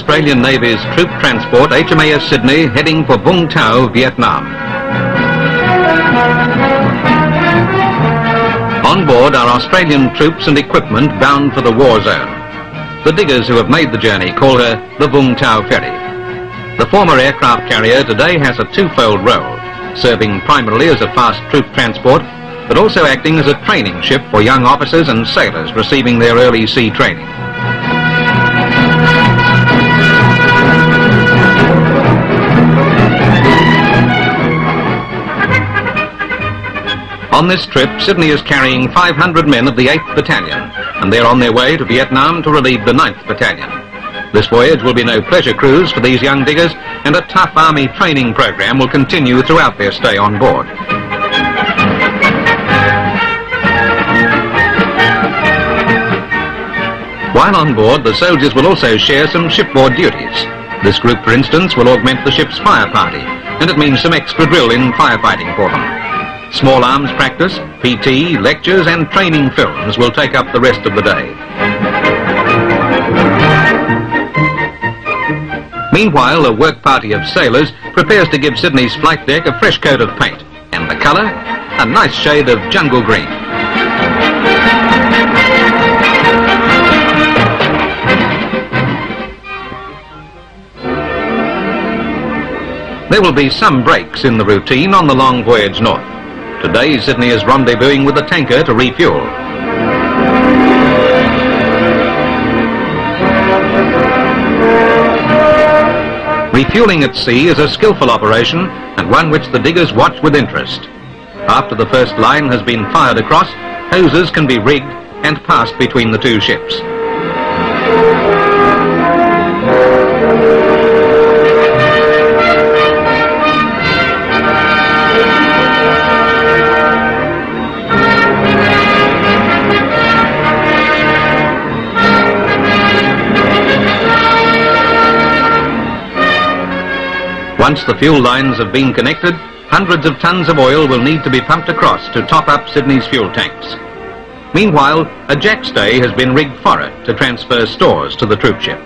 Australian Navy's troop transport HMAS Sydney heading for Vung Tau, Vietnam. On board are Australian troops and equipment bound for the war zone. The diggers who have made the journey call her the Vung Tau Ferry. The former aircraft carrier today has a twofold role, serving primarily as a fast troop transport, but also acting as a training ship for young officers and sailors receiving their early sea training. On this trip, Sydney is carrying 500 men of the 8th Battalion, and they're on their way to Vietnam to relieve the 9th Battalion. This voyage will be no pleasure cruise for these young diggers, and a tough army training program will continue throughout their stay on board. While on board, the soldiers will also share some shipboard duties. This group, for instance, will augment the ship's fire party, and it means some extra drill in firefighting for them. Small arms practice, PT, lectures and training films will take up the rest of the day. Meanwhile, a work party of sailors prepares to give Sydney's flight deck a fresh coat of paint, and the colour, a nice shade of jungle green. There will be some breaks in the routine on the long voyage north. Today, Sydney is rendezvousing with a tanker to refuel. Refueling at sea is a skillful operation and one which the diggers watch with interest. After the first line has been fired across, hoses can be rigged and passed between the two ships. Once the fuel lines have been connected, hundreds of tons of oil will need to be pumped across to top up Sydney's fuel tanks. Meanwhile, a jackstay has been rigged for it to transfer stores to the troop ship.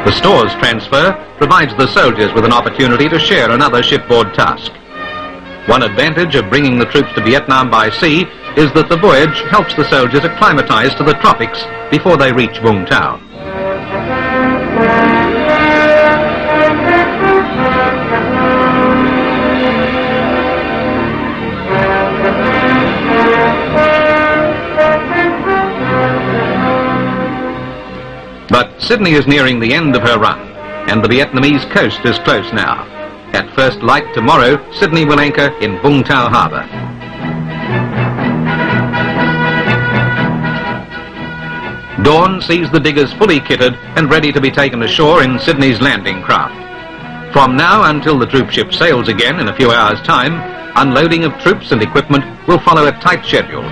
The stores transfer provides the soldiers with an opportunity to share another shipboard task. One advantage of bringing the troops to Vietnam by sea is that the voyage helps the soldiers acclimatise to the tropics before they reach Vung Tau. But Sydney is nearing the end of her run, and the Vietnamese coast is close now. At first light tomorrow, Sydney will anchor in Vung Tau harbour. Dawn sees the diggers fully kitted and ready to be taken ashore in Sydney's landing craft. From now until the troop ship sails again in a few hours' time, unloading of troops and equipment will follow a tight schedule.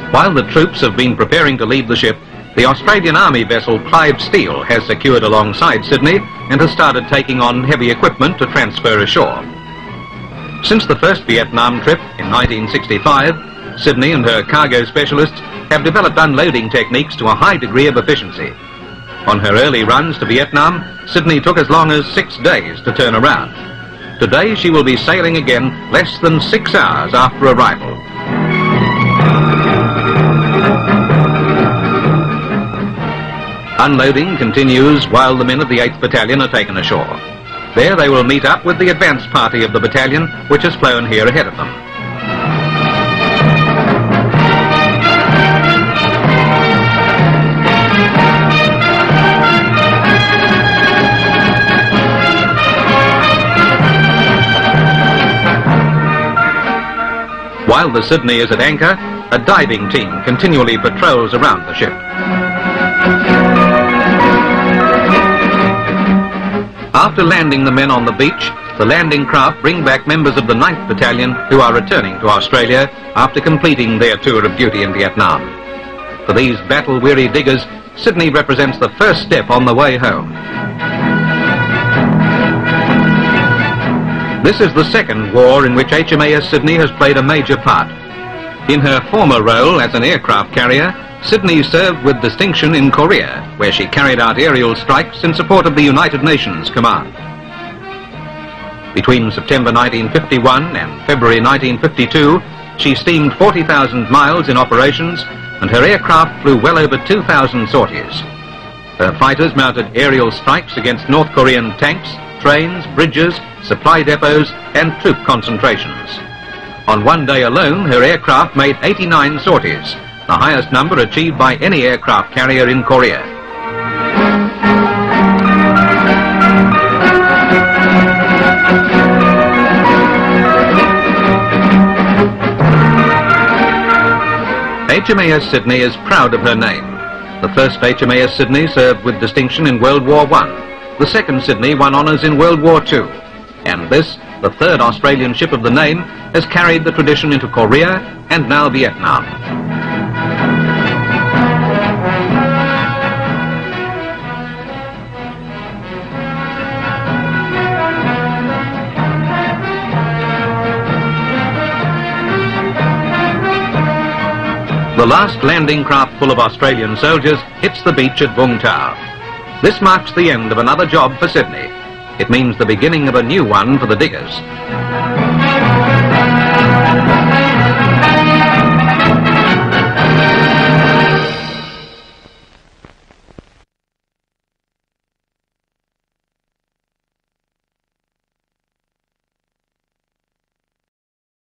While the troops have been preparing to leave the ship, the Australian Army vessel Clive Steele has secured alongside Sydney and has started taking on heavy equipment to transfer ashore. Since the first Vietnam trip in 1965, Sydney and her cargo specialists have developed unloading techniques to a high degree of efficiency. On her early runs to Vietnam, Sydney took as long as 6 days to turn around. Today she will be sailing again less than 6 hours after arrival. Unloading continues while the men of the 8th Battalion are taken ashore. There they will meet up with the advance party of the battalion, which has flown here ahead of them. While the Sydney is at anchor, a diving team continually patrols around the ship. After landing the men on the beach, the landing craft bring back members of the 9th Battalion who are returning to Australia after completing their tour of duty in Vietnam. For these battle-weary diggers, Sydney represents the first step on the way home. This is the second war in which HMAS Sydney has played a major part. In her former role as an aircraft carrier, Sydney served with distinction in Korea, where she carried out aerial strikes in support of the United Nations Command. Between September 1951 and February 1952, she steamed 40,000 miles in operations, and her aircraft flew well over 2,000 sorties. Her fighters mounted aerial strikes against North Korean tanks, trains, bridges, supply depots, and troop concentrations. On one day alone, her aircraft made 89 sorties, the highest number achieved by any aircraft carrier in Korea. HMAS Sydney is proud of her name. The first HMAS Sydney served with distinction in World War I. The second Sydney won honours in World War II. And this, the third Australian ship of the name, has carried the tradition into Korea and now Vietnam. The last landing craft full of Australian soldiers hits the beach at Vung Tau. This marks the end of another job for Sydney. It means the beginning of a new one for the diggers.